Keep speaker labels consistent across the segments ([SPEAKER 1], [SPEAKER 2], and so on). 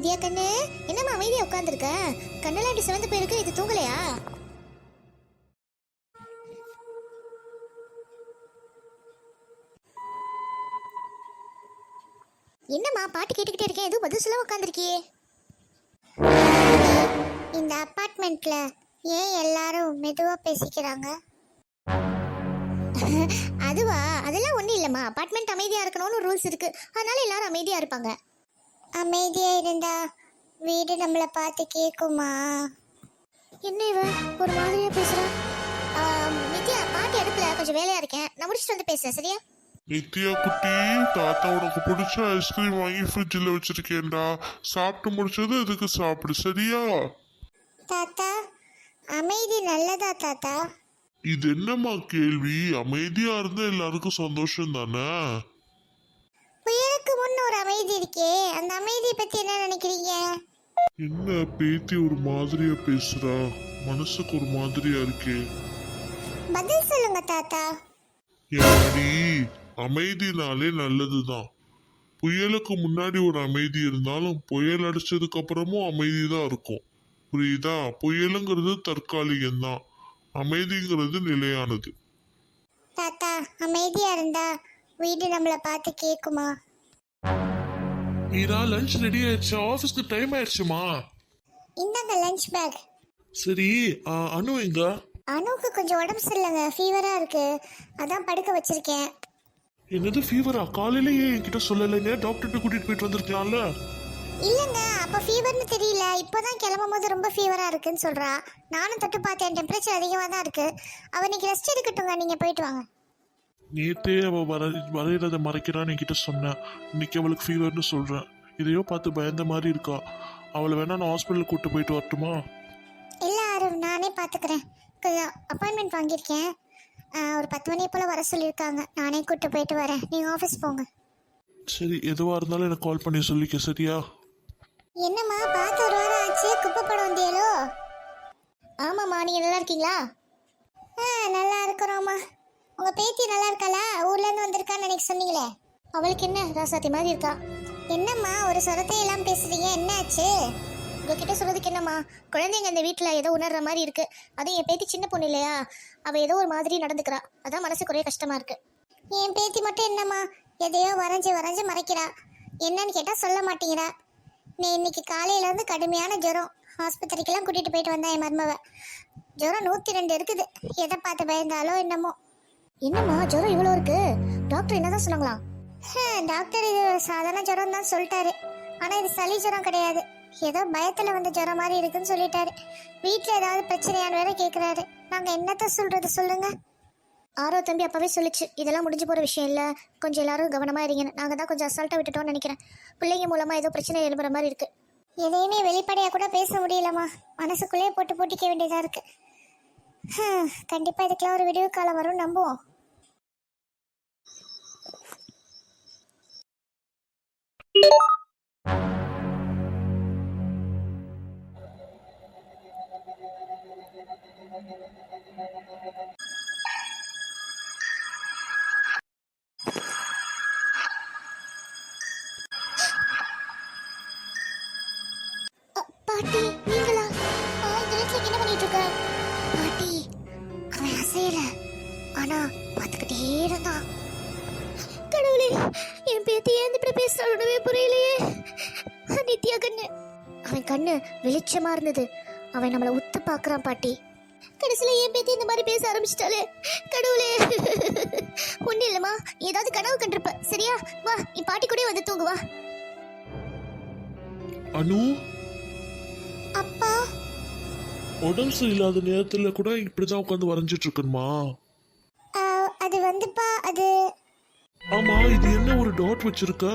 [SPEAKER 1] நித்யா கண்ணு, என்னம்மா அமைதியா உட்காந்துருக்க? கண்ணெல்லாம் இப்படி சிவந்து போயிருக்கு, இது தூங்கலையா? என்னம்மா பாட்டு கேட்டுக்கிட்டே இருக்கேன், எதுவும் பதில் சொல்ல உட்காந்துருக்கியே? இந்த அப்பார்ட்மெண்ட்ல ஏன் எல்லாரும் மெதுவா பேசிக்கிறாங்க? அதுவா, அதெல்லாம் ஒண்ணும் இல்லம்மா. அபார்ட்மெண்ட் அமைதியா இருக்கணும்னு ரூல்ஸ் இருக்கு, அதனால எல்லாரும் அமைதியா இருப்பாங்க. அமைதியா இருந்தா வீடு நம்மள பார்த்து கேக்குமா? என்ன இவ ஒரு மாதிரியா பேசுறா? நித்யா, பாட்டு எடுக்கல, கொஞ்சம் வேலையா இருக்கேன், நான் முடிச்சுட்டு வந்து பேசுறேன், சரியா?
[SPEAKER 2] நித்யா குட்டி, தாத்தா உனக்கு பிடிச்ச ஐஸ்கிரீம் வாங்கி ஃப்ரிட்ஜில் வச்சிருக்கேன்டா. சாப்பிட்டு முடிச்சது இதுக்கு சாப்பிடு, சரியா?
[SPEAKER 1] தாத்தா, அமைதி நல்லதா தாத்தா?
[SPEAKER 2] இது என்னம்மா கேள்வி? அமைதியா இருந்தா எல்லாருக்கும் சந்தோஷம் தானே?
[SPEAKER 1] புயலுக்கு முன்ன ஒரு அமைதி இருக்கே, அந்த அமைதியை பத்தி என்ன நினைக்கிறீங்க?
[SPEAKER 2] என்ன பேத்தி ஒரு மாதிரியா பேசுறா? மனசுக்கு ஒரு மாதிரியா இருக்கே.
[SPEAKER 1] பதில் சொல்லுங்க தாத்தா.
[SPEAKER 2] ஏடி, அமைதினாலே நல்லதுதான். புயலுக்கு முன்னாடி ஒரு அமைதி இருந்தாலும் புயல் அடிச்சதுக்கு அப்புறமும் அமைதி தான் இருக்கும். புரியுதா? புயலுங்கிறது தற்காலிகம்தான், அமைதிங்கிறது நிலையானது.
[SPEAKER 1] தாத்தா, அமைதியா இருந்தா வீடு நம்மள பார்த்து கேக்குமா?
[SPEAKER 2] மீரா, லஞ்ச் ரெடி ஆயிடுச்சு, ஆபீஸ்க்கு டைம் ஆயிடுச்சுமா.
[SPEAKER 1] இந்தாங்க லஞ்ச் பேக்.
[SPEAKER 2] சரி, அனு எங்க?
[SPEAKER 1] அனுக்கு கொஞ்சம் உடம்பு சரியில்லைங்க, ஃபீவரா இருக்கு, அதான் படுக்க வச்சிருக்கேன்.
[SPEAKER 2] என்னது ஃபீவரா? காலையிலேயே என்கிட்ட சொல்லலைங்க, டாக்டர்கிட்ட கூட்டிட்டு போயிட்டு வந்திருக்கலாம்ல.
[SPEAKER 1] இல்லைங்க, அப்போ ஃபீவர்னு தெரியல, இப்போதான் கிளம்பும் போது ரொம்ப ஃபீவரா இருக்குன்னு சொல்றா. நானும் தொட்டு பார்த்தேன், டெம்பரேச்சர் அதிகமாக தான் இருக்கு. அவ இன்னைக்கு ரெஸ்ட் எடுக்கட்டுங்க, நீங்க போயிட்டு வாங்க.
[SPEAKER 2] நேத்தே அவ வரைகிறத மறைக்கிறான்னு என்கிட்ட சொன்னேன், இன்னைக்கு அவளுக்கு ஃபீவர்னு சொல்றேன். இதையோ பார்த்து பயந்த மாதிரி இருக்கா. அவளை வேணா நான் ஹாஸ்பிட்டலுக்கு கூட்டு போயிட்டு வரட்டுமா?
[SPEAKER 1] இல்லை அருண், நானே பார்த்துக்கிறேன். கொஞ்சம் அப்பாயின்மெண்ட் வாங்கியிருக்கேன், ஒரு 10 மணி போல் வர சொல்லியிருக்காங்க, நானே கூப்பிட்டு போயிட்டு வரேன், நீங்கள் ஆஃபீஸ் போங்க.
[SPEAKER 2] சரி, எதுவாக இருந்தாலும் எனக்கு கால் பண்ணி சொல்லிக்க, சரியா?
[SPEAKER 1] என்னம்மா, பார்த்து ஒரு வாரம் ஆச்சு, குப்பை படம் வந்தியாலோ? ஆமாம்மா, நீங்கள் நல்லா இருக்கீங்களா? நல்லா இருக்கிறோம்மா. உங்கள் பேத்தி நல்லா இருக்காளா? ஊர்லேருந்து வந்திருக்கான்னு எனக்கு சொன்னீங்களே. அவளுக்கு என்ன, ராசாத்தி மாதிரி இருக்கா. என்னம்மா ஒரு சொரத்தை எல்லாம் பேசுறீங்க, என்ன ஆச்சு? உங்ககிட்ட சொல்றதுக்கு என்னம்மா, குழந்தைங்க இந்த வீட்டில் ஏதோ உணர்ற மாதிரி இருக்கு. அதுவும் என் பேத்தி சின்ன பொண்ணு இல்லையா, அவள் ஏதோ ஒரு மாதிரி நடந்துக்கிறா, அதான் மனசு குறைய கஷ்டமா இருக்கு. என் பேத்தி மட்டும் என்னம்மா எதையோ வரைஞ்சி வரைஞ்சி மறைக்கிறா, என்னன்னு கேட்டால் சொல்ல மாட்டேங்கிறா. நீ இன்னைக்கு காலையிலேருந்து கடுமையான ஜுரம், ஆஸ்பத்திரிக்கெல்லாம் கூட்டிகிட்டு போயிட்டு வந்தேன் என் மருமவை. ஜுரம் 102 இருக்குது, எதை பார்த்து பயந்தாலோ என்னமோ. என்னம்மா ஜுரம் இவ்வளோ இருக்கு? டாக்டர் என்னதான் சொன்னாங்களா? டாக்டர் இது சாதாரண ஜுரம் தான் சொல்லிட்டாரு, ஆனால் இது சளி ஜுரம் கிடையாது, ஏதோ பயத்தில் வந்த ஜுரம் மாதிரி இருக்குன்னு சொல்லிட்டாரு. வீட்டில் ஏதாவது பிரச்சனையான்னு வேற கேட்குறாரு. நாங்கள் என்னத்த சொல்றது சொல்லுங்க? ஆரோ தம்பி அப்பவே சொல்லிச்சு, இதெல்லாம் முடிஞ்சு போகிற விஷயம் இல்லை, கொஞ்சம் எல்லாரும் கவனமாக இருங்க. நாங்கள் தான் கொஞ்சம் அசால்ட்டாக விட்டுட்டோம்னு நினைக்கிறேன். பிள்ளைங்க மூலமாக ஏதோ பிரச்சனை எழுப்புற மாதிரி இருக்கு. எதையுமே வெளிப்படையாக கூட பேச முடியலம்மா, மனசுக்குள்ளேயே போட்டு போட்டிக்க வேண்டியதாக இருக்கு. கண்டிப்பாக இதுக்கெல்லாம் ஒரு விடிவு காலம் வரும், நம்புவோம். பாட்டி, நீங்களா? இந்த நேரத்துல என்ன பண்ணிட்டு இருக்க? பாட்டி, அவன் அசையல, ஆனா பார்த்துக்கிட்டே இருந்தான். கடவுளே, என் பேத்தி ஏன் இப்படி பேசுறாளுமே புரியலையே. நித்யா கண்ணு, அவன் கண்ணு வெளிச்சமா இருந்தது, அவன் நம்மளை உத்து பார்க்கறான் பாட்டி. கடைசியில என் பேத்தி இந்த மாதிரி பேச ஆரம்பிச்சிட்டாலே. கடவுளே, ஒன்னும் இல்லம்மா, ஏதாவது கனவு கண்டிருப்ப, சரியா? வா, நீ பாட்டி கூட வந்து தூங்கு, வா.
[SPEAKER 2] அனு,
[SPEAKER 1] அப்பா,
[SPEAKER 2] உடம்பு சரியில்லாத நேரத்துல கூட இப்படிதான் உட்காந்து வரைஞ்சிட்டு இருக்கணுமா?
[SPEAKER 1] அது வந்துப்பா, அது
[SPEAKER 2] ஆமா, இது என்ன ஒரு டாட் வச்சிருக்க?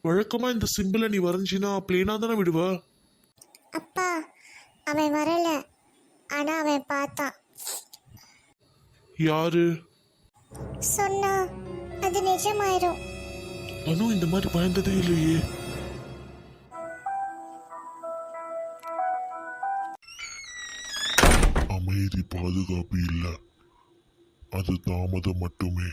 [SPEAKER 2] வழக்கமா இந்த சிம்பிளை நீ வரைஞ்சினா பிளேனா தானே விடுவ.
[SPEAKER 1] அப்பா, அவன் வரல, ஆனா அவன் பார்த்தான்.
[SPEAKER 2] யாரு
[SPEAKER 1] சொன்னா அது நிஜமாயிரும்.
[SPEAKER 2] அனு, இந்த மாதிரி பயந்ததே இல்லையே. அமைதி பாதுகாப்பு இல்ல, அது தாமதம் மட்டுமே.